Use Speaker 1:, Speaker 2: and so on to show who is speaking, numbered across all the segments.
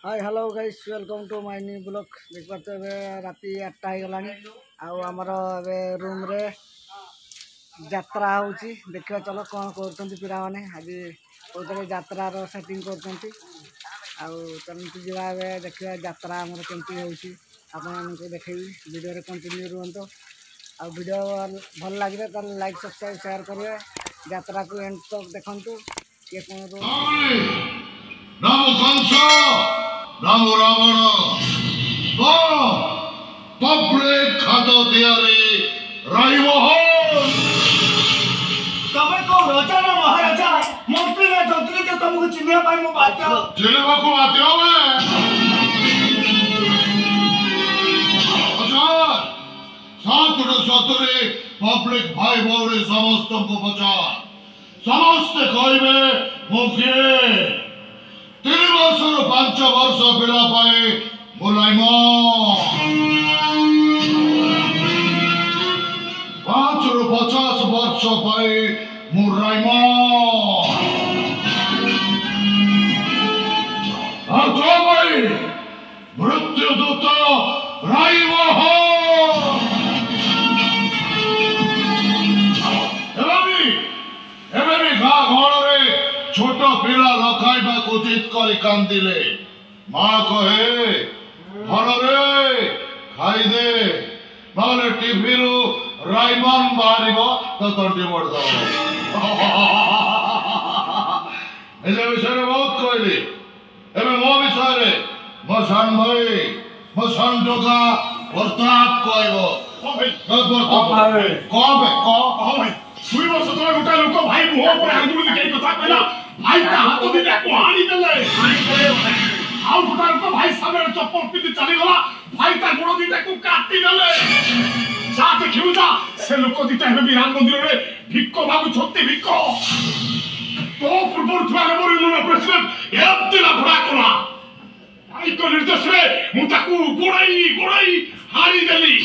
Speaker 1: Hi hello guys welcome to my new blog देख पाते राति 8टा हो गलानी आमर रूम रे यात्रा होची देखा चलो कौन करते पिला माने आज कौन यात्रार सेटिंग करते चलते जा देखा यात्रा आमर केमती होची आपको देखेबी वीडियो कंटिन्यू रुहतो आ वीडियो भल लगे तो लाइक सब्सक्राइब शेयर करेंगे यात्रा को एंड तक देखु किए कौन
Speaker 2: राम कंस राम रावण पपड़े खातो दियारे राईमोहन
Speaker 3: तमे को राजा ना महाराजा मंत्री ना जंत्री के तुमको चिन्ह पाई मो बात
Speaker 2: चिन्हवा को बात होवे अचार सातुर सतुरे पब्लिक भाई भौणी समस्त को पचार समस्त कहबे मुखे 3 वर्षर 5 वर्ष पिला पाए मुलायम 5 रु 50 वर्ष पाए मुलायम मृत्यु दूत राईमोहन छोट पिला रखाइबा उचित कर कांदिले माँ कहे भल रे खाई दे नले टीवी रु राइमन बाहर तो तंटी मोड़ दो निज विषय बहुत कहली एवं मो विषय मो सान भाई मो सान टोका प्रताप कहब
Speaker 3: सुई वर्ष तले गोटा लोक भाई मुह पर आंगुली के कथा कहला भाई ता हाथ दे को हानी देले आउ गोटा लोक भाई सामने चप्पल पिति चली गला भाई ता गोड़ दिटा को काटी देले जा देखिउ जा से लोक दिटा हे विरान मंदिर रे भिक्को बाबू छोटी भिक्को तो फुटबॉल थुआले मोर नो प्रेसिडेंट एत्तिला भड़ा कोला भाई को निर्देश रे मु ताकू गोड़ाई हानी देली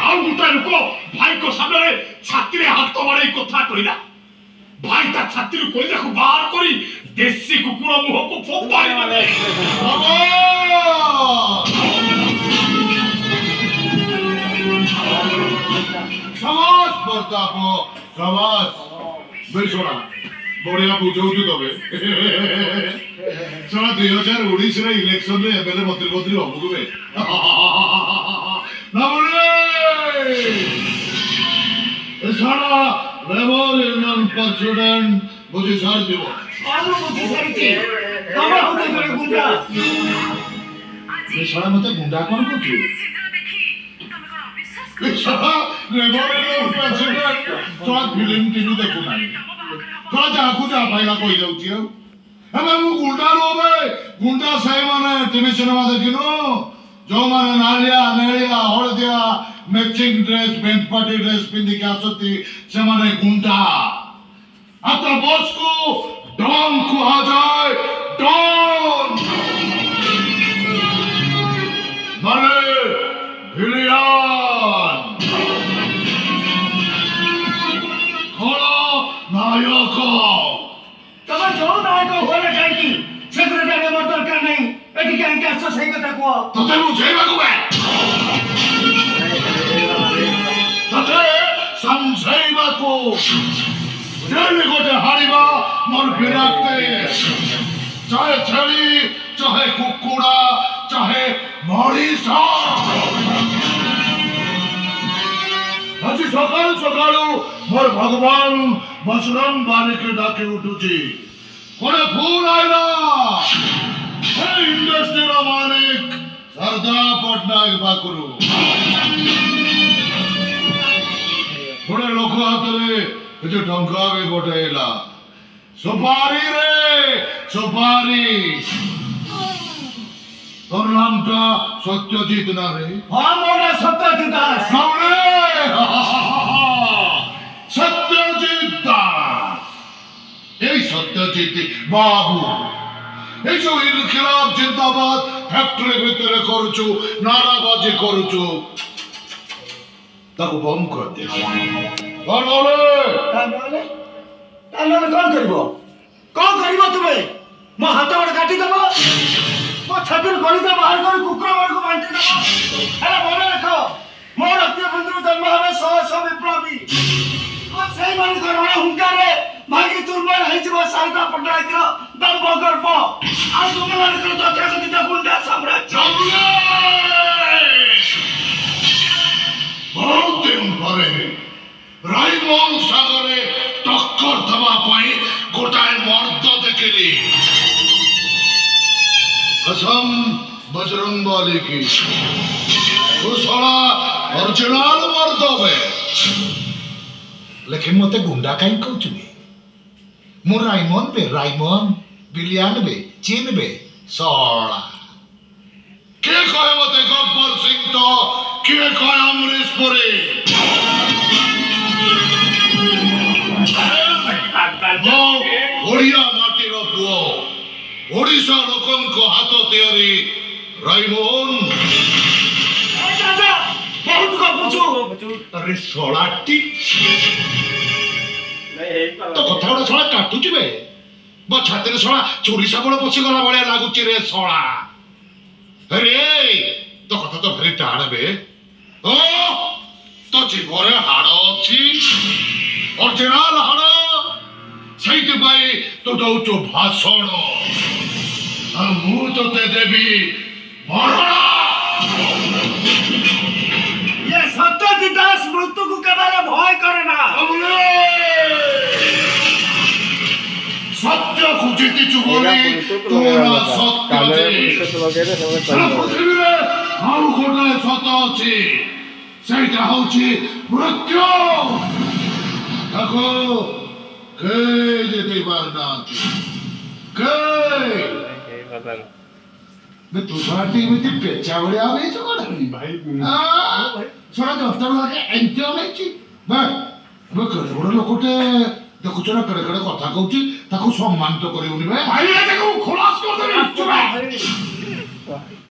Speaker 3: आउ गोटा लोक भाई को सामने छाती हाथ मारे कथा कहला भाई ता छाती कोइला को बाहर करी देसी कुकुर मुह को फोपाड़ी माने
Speaker 2: समाज प्रताप समाज बेसोरा बढ़िया बुझाऊ तबे सारा 2019 रे इलेक्शन में एमएलए मंत्री हमको बे ना बोले सारा लेबर यूनियन प्रेसिडेंट मुझे सार देव
Speaker 3: आलो मुझे सरती तबे होते रे गुंडा
Speaker 2: ये सारा मते गुंडा कौन को तू सारा लेबर यूनियन प्रेसिडेंट तो फिल्म टीवी देखु नाही तो जाकू जा पाइला कोई जाउची हमें वो गुंडा लोबे गुंडा सही माने टीवी सिनेमा देखिनो जो माने नालिया नेलिया हळदिया मैचिंग ड्रेस बेंच पार्टी ड्रेस पिंदी के आसती से माने गुंडा अतर बॉस को डॉन कहा जाए डॉन माने भिलियन खड़ा नायक
Speaker 3: तबे जो नायक होले जाईकी सेक्रेटरी जाने मत दरकार नहीं एठी काहे के आछो सही कथा को
Speaker 2: तते बुझेबा को बे तते समझेबा को जेने गोटे हारिबा मोर विराक्ते चाहे छेली चाहे कुकुड़ा चाहे मरीसा আজি সকাল সকাল মোর ভগবান বজরং বালিকে ডাকে উঠুছি কোনে ফোন আইলা हे इंडस्ट्री मालिक सरदार पटनायक बाकुरु थोड़े लोक हाथरे जो टंका भी पटेला सुपारी रे सुपारी तोर नामटा सत्यजित ना रे
Speaker 3: हां मोरा सत्यजित दास
Speaker 2: सामने सत्यजित दास এই সত্যজিৎ বাবু এই যে ইনকিলাব জিন্দাবাদ ফ্যাক্টরি ভিতরে করছু নারাবাজি করছু তাকে বম কর দে
Speaker 3: তাহলে কোন করিব তুমি ମୋ ହାତ ଗୋଡ଼ କାଟିଦେବ ଗଣିତ ବାହାର କରି କୁକୁର ମାନଙ୍କୁ ବାଣ୍ଟି ଦେବ। ହେଲେ ମନେ ରଖ ମୋ ରକ୍ତ ବିନ୍ଦୁରୁ ଜନ୍ମ ହେବେ ଶହ ଶହ ବିପ୍ଳବୀ। ସେଇମାନଙ୍କ ରଣ ହୁଙ୍କାରେ ଭାଙ୍ଗି ଚୁରମାର ହେଇଯିବ ଶାରଦା ପଟ୍ଟନାୟକର ଦମ୍ଭ ଗର୍ବ। ଆଉ ତୁମମାନଙ୍କର ତଥାକଥିତ ଗୁଣ୍ଡା ସାମ୍ରାଜ୍ୟ।
Speaker 2: ବହୁତ ଦିନ ପରେ ରାଇମୋହନ ସାଙ୍ଗରେ ଟକ୍କର ଦେବା ପାଇଁ ଗୋଟାଏ ମର୍ଦ୍ଦ ଦେଖିଲି। कसम बजरंग वाले की वो साला ओरिजिनल मर्द है। लेकिन मते गुंडा कहीं कहउछबे मु राइमन बिलियन बे चीन बे साला के कहे मते गब्बर सिंह तो के कहे अमरीश पुरी। ओडिया माटीर पुओ ओडिशा लोकंक हाथ तैयारी राइमोहन।
Speaker 3: बहुत गपुछु।
Speaker 2: अरे सोलाटी तो कथा गुड़ा सोला काटुची बे बो छाती सोला चोरी साबळ पसी गला भलिया लागुची रे सोला। अरे तो कथा तो भारी टाण बे ओ तो जीवरे हाड़ अछि ओरिजिनल हाड़ सहित पाई तो दउचो भाषण मु तोते देवी मरण।
Speaker 3: ये सत्यजित दास मृत्यु को केवल भय करे ना।
Speaker 2: सत्य को जीतिचु बोली तोरा सत्य पृथ्वी रे आउ गोटे सत अछि सेटा होछि मृत्यु। देखो के जेते बारना के बे तू साटी में पेचा बड़े आवे छ कोड भाई सोना दफ्तर लागे एंटियो नेछि बे बड़ लोकटे देखुछ ना कड़े कड़े कथा कहूची ताको सम्मान तो करिउनी बे भाई ताको खलास कर दे।